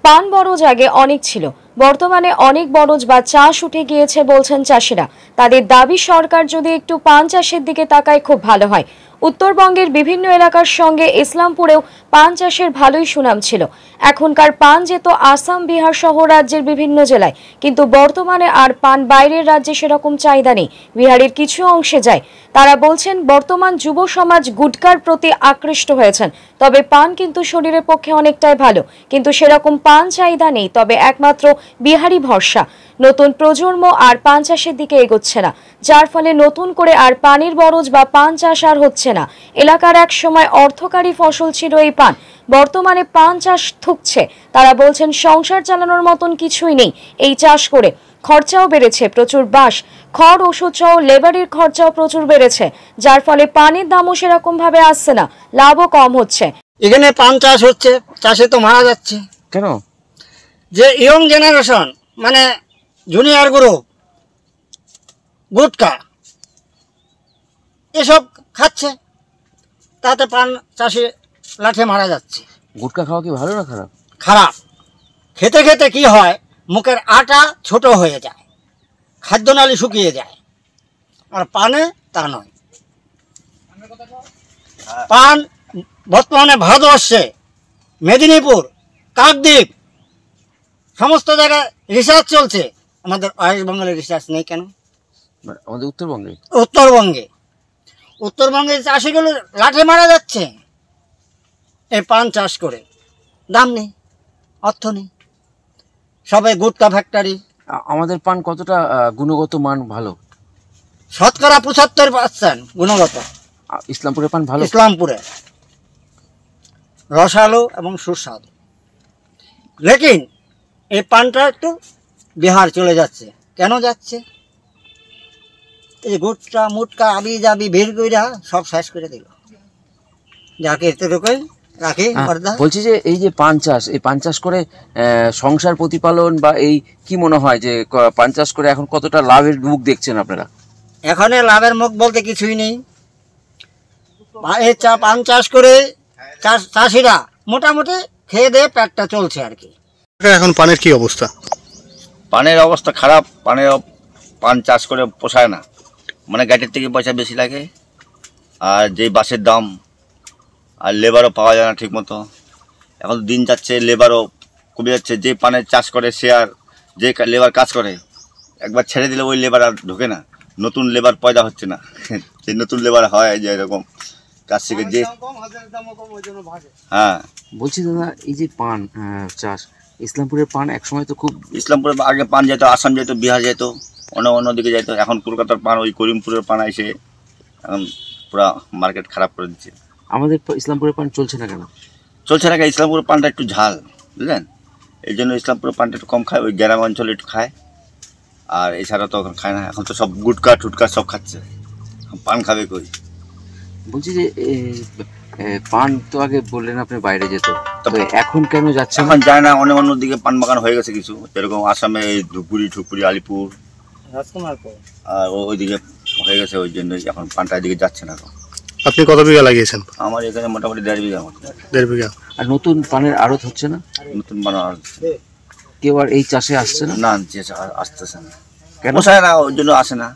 পান বরজ আগে অনেক ছিল, বর্তমানে অনেক বরজ বা চাষ উঠে গিয়েছে বলছেন চাষিরা। তাদের দাবি সরকার যদি একটু পান চাষের দিকে তাকায় খুব ভালো হয়। উত্তরবঙ্গের বিভিন্ন এলাকার সঙ্গে ইসলামপুরেও পান চাষের ভালোই সুনাম ছিল। এখনকার পান যেত আসাম, বিহার সহ রাজ্যের বিভিন্ন জেলায়, কিন্তু বর্তমানে আর পান বাইরের রাজ্যে সেরকম চাহিদা নেই, বিহারের কিছু অংশে যায়। তারা বলছেন বর্তমান যুব সমাজ গুটকার প্রতি আকৃষ্ট হয়েছেন, তবে পান কিন্তু শরীরের পক্ষে অনেকটাই ভালো, কিন্তু সেরকম পান চাহিদা নেই, তবে একমাত্র বিহারি ভরসা। নতুন প্রজন্ম আর পান চাষের দিকে এগোচ্ছে না, যার ফলে নতুন করে আর পানের বরজ বা পান চাষ আর হচ্ছে না। এলাকার এক সময় অর্থকারী ফসল ছিল এই পান, বর্তমানে পান চাষ থুকছে। তারা বলছেন সংসার চালানোর মতন কিছুই নেই এই চাষ করে। খরচাও বেড়েছে, প্রচুর বাঁশ, খড়, ওষুধ সহ লেবারের খরচাও প্রচুর বেড়েছে, যার ফলে পানের দামও সেরকম ভাবে আসছে না, লাভও কম হচ্ছে। এখানে পান চাষ হচ্ছে, চাষে তো মারা যাচ্ছে কেন? যে ইয়ং জেনারেশন মানে জুনিয়র গ্রুপ গুটকা এসব খাচ্ছে, তাতে পান চাষে লাঠে মারা যাচ্ছে। গুটকা খাওয়া কি ভালো না খারাপ? খারাপ। খেতে খেতে কি হয়, মুখের আটা ছোট হয়ে যায়, খাদ্যনালী শুকিয়ে যায়। আর পানে তা নয়। পান বর্তমানে ভারতবর্ষে মেদিনীপুর, কাকদ্বীপ সমস্ত জায়গায় রিসার্চ চলছে। আমাদের ওয়েস্ট বেঙ্গলের রিসার্চ নেই কেন? আমাদের উত্তরবঙ্গে উত্তরবঙ্গে চাষিগুলো লাঠে মারা যাচ্ছে এই পান চাষ করে। দাম নেই, অর্থ নেই, সবাই গুটকা ফ্যাক্টরি। আমাদের পান কতটা গুণগত মান ভালো? শতকরা 75% গুণগত। ইসলামপুরের পান ভালো? ইসলামপুরে রসালো এবং সুস্বাদু। লেকিন এই পানটা একটু বিহার চলে যাচ্ছে। কেন যাচ্ছে? এই গুটকা মুটকা আবি যাবি ভিড় কইরা সব শেষ করে দিল। যাকে এতটুকুই রাখি। বলছি যে এই যে পান চাষ, এই পান চাষ করে সংসার প্রতিপালন বা এই কি মনে হয় যে পান চাষ করে এখন কতটা লাভের মুখ দেখছেন আপনারা? এখানে লাভের মুখ বলতে কিছুই নেই। পান চাষ করে চাষিরা মোটামুটি খেয়ে দিয়ে পেটটা চলছে আর কি। এখন পানের কি অবস্থা? পানের অবস্থা খারাপ। পান চাষ করে পোষায় না, মানে গাড়ির থেকে পয়সা বেশি লাগে, আর যেই বাসের দাম, আর লেবারও পাওয়া যায় না ঠিক মতো। এখন দিন যাচ্ছে, লেবারও কমে যাচ্ছে। যে পানের চাষ করে সে আর যে লেবার কাজ করে, একবার ছেড়ে দিলে ওই লেবার আর ঢোকে না, নতুন লেবার পয়দা হচ্ছে না। যে নতুন লেবার হয় যে এরকম কাজ শিখে যে। হ্যাঁ, বলছি দাদা, এই যে পান চাষ, ইসলামপুরের পান একসময় তো খুব, ইসলামপুরে আগে পান যেত, আসাম যেত, বিহার যেত, অন্যদিকে যেত। এখন কলকাতার পান, ওই করিমপুরের পান এসে এখন পুরা মার্কেট খারাপ করে দিচ্ছে। আমাদের ইসলামপুরের পান চলছে না কেন? চলছে না কেন? ইসলামপুরের পানটা একটু ঝাল, বুঝলেন, এই জন্য ইসলামপুরের পানটা একটু কম খায়। ওই গ্রাম অঞ্চলে একটু খায়, আর এছাড়া তো এখন খায় না। এখন তো সব গুটকা টুটকা সব খাচ্ছে, পান খাবে কই? বলছি যে পান তো আগে বললেন আপনি বাইরে যেত, তবে এখন কেন যাচ্ছে? এখন যায় না, অন্য দিকে পান বাগান হয়ে গেছে কিছু, যেরকম আসামে ধুপগুড়ি, আলিপুর, আর ওইদিকে হয়ে গেছে, ওই জন্য এখন পানটা এদিকে যাচ্ছে না। আপনি কত বিঘা লাগিয়েছেন? আমার এখানে মোটামুটি 1.5 বিঘা মতো। 1.5 বিঘা। আর নতুন পানের আড়ত হচ্ছে না? নতুন পান কেউ আর এই চাষে আসছে না? না, আসতেছে না। কেন পোষায় না, ওই জন্য আসে না।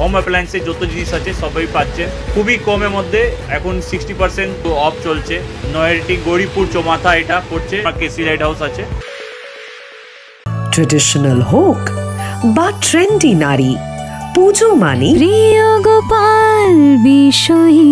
হোম অ্যাপ্লায়েন্সে যত জিনিস আছে সবই পাচ্ছেন খুবই কমের মধ্যে। এখন 60% অফ চলছে। নয়ারটি গৌরীপুর চৌমাথা এটা পড়ছে, কেসি লাইট হাউস আছে। ট্রেডিশনাল হোক বা ট্রেন্ডি নারী, পুজো মানে প্রিয় গোপাল বিষয়ী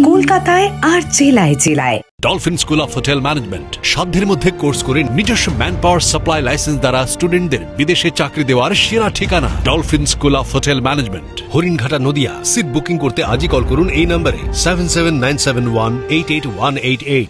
কলকাতায় আর জেলায় জেলায়। Dolphin school of hotel management সাধ্যের মধ্যে কোর্স করে নিজস্ব ম্যান পাওয়ার সাপ্লাই লাইসেন্স দ্বারা স্টুডেন্টদের বিদেশে চাকরি দেওয়ার সেরা ঠিকানা Dolphin school of hotel management, Haringhata, Nadia. Seat booking করতে আজই কল করুন এই নম্বরে 7797188188।